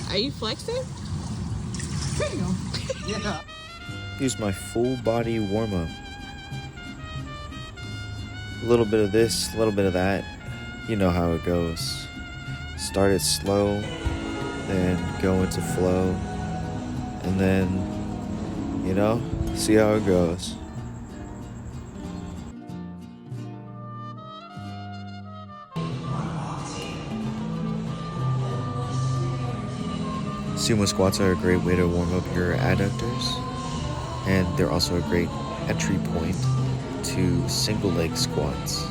Are you flexing? Yeah. Use my full body warm up. A little bit of this, a little bit of that. You know how it goes. Start it slow, then go into flow, and then, see how it goes. Sumo squats are a great way to warm up your adductors, and they're also a great entry point to single leg squats.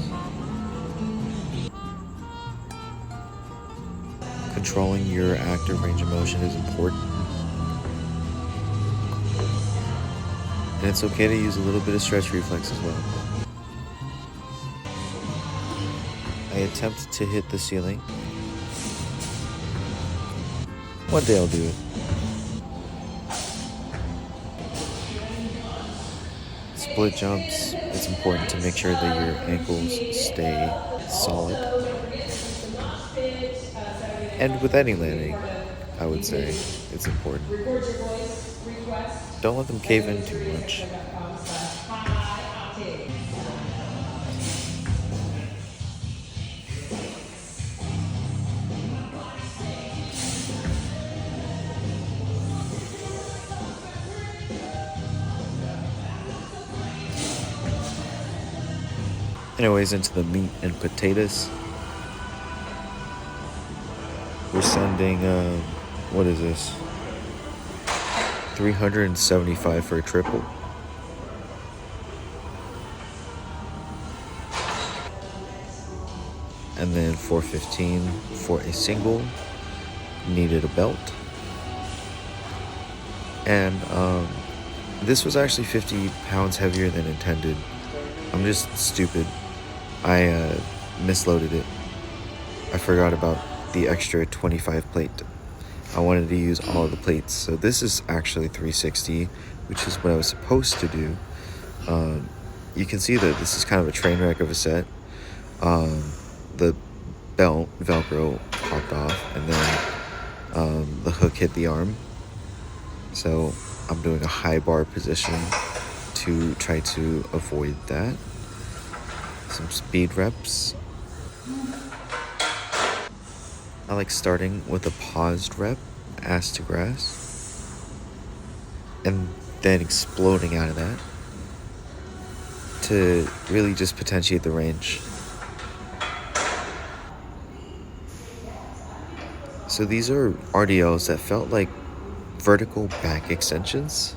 Controlling your active range of motion is important, and it's okay to use a little bit of stretch reflex as well. I attempt to hit the ceiling. One day I'll do it. Split jumps, it's important to make sure that your ankles stay solid. And with any landing, I would say it's important. Don't let them cave in too much. Anyways, into the meat and potatoes. We're sending, what is this? 375 for a triple. And then 415 for a single. Needed a belt. And this was actually 50 pounds heavier than intended. I'm just stupid. I misloaded it. I forgot about the extra 25 plate. I wanted to use all of the plates. So this is actually 360, which is what I was supposed to do. You can see that this is kind of a train wreck of a set. The belt, Velcro, popped off, and then the hook hit the arm. So I'm doing a high bar position to try to avoid that. Some speed reps. I like starting with a paused rep, ass to grass, and then exploding out of that to really just potentiate the range. So these are RDLs that felt like vertical back extensions.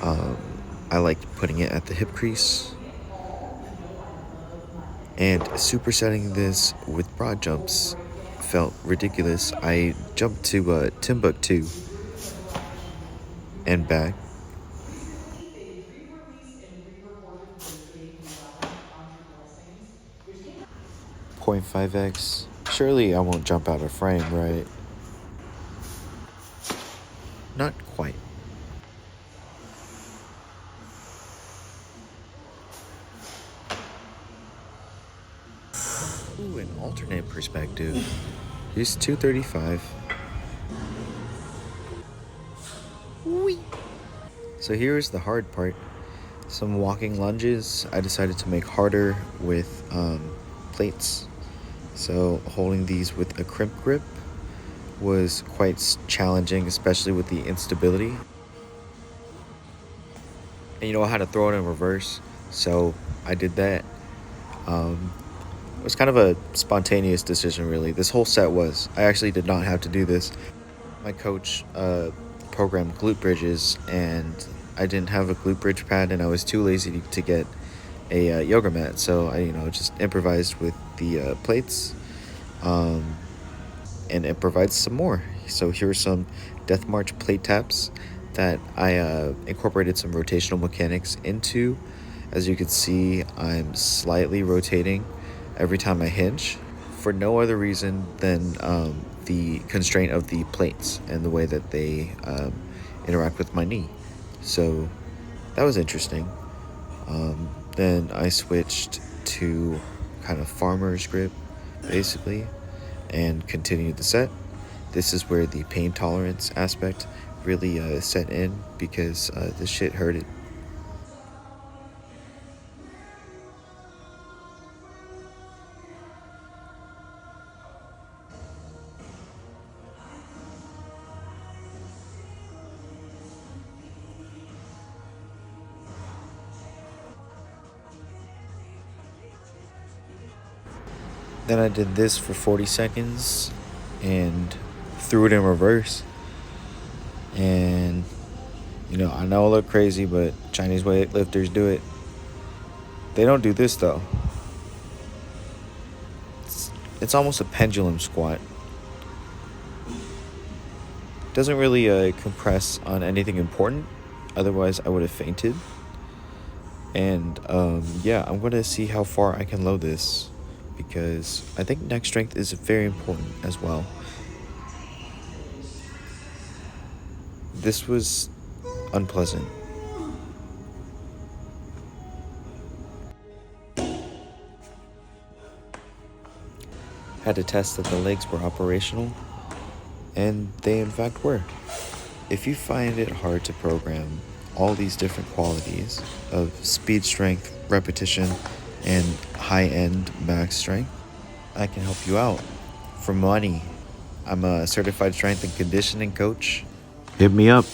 I liked putting it at the hip crease and supersetting this with broad jumps felt ridiculous. I jumped to Timbuktu and back. 0.5x. Surely I won't jump out of frame, right? Not quite. Ooh, an alternate perspective. Here's 235. Whee! So here's the hard part. Some walking lunges I decided to make harder with plates. So holding these with a crimp grip was quite challenging, especially with the instability. And I had to throw it in reverse, so I did that. It was kind of a spontaneous decision, really. This whole set was. I actually did not have to do this. My coach programmed glute bridges, and I didn't have a glute bridge pad, and I was too lazy to get a yoga mat. So I, just improvised with the plates, and improvised some more. So here's some Death March plate taps that I incorporated some rotational mechanics into. As you can see, I'm slightly rotating every time I hinge for no other reason than the constraint of the plates and the way that they interact with my knee. So that was interesting. Then I switched to kind of farmer's grip, basically, and continued the set. This is where the pain tolerance aspect really set in because this shit hurted. Then I did this for 40 seconds and threw it in reverse. And, I know I look crazy, but Chinese weightlifters do it. They don't do this though. It's almost a pendulum squat. Doesn't really compress on anything important. Otherwise, I would have fainted. And yeah, I'm going to see how far I can load this because I think neck strength is very important as well. This was unpleasant. Had to test that the legs were operational, and they in fact were. If you find it hard to program all these different qualities of speed, strength, repetition, and high-end max strength, I can help you out. For money, I'm a certified strength and conditioning coach. Hit me up.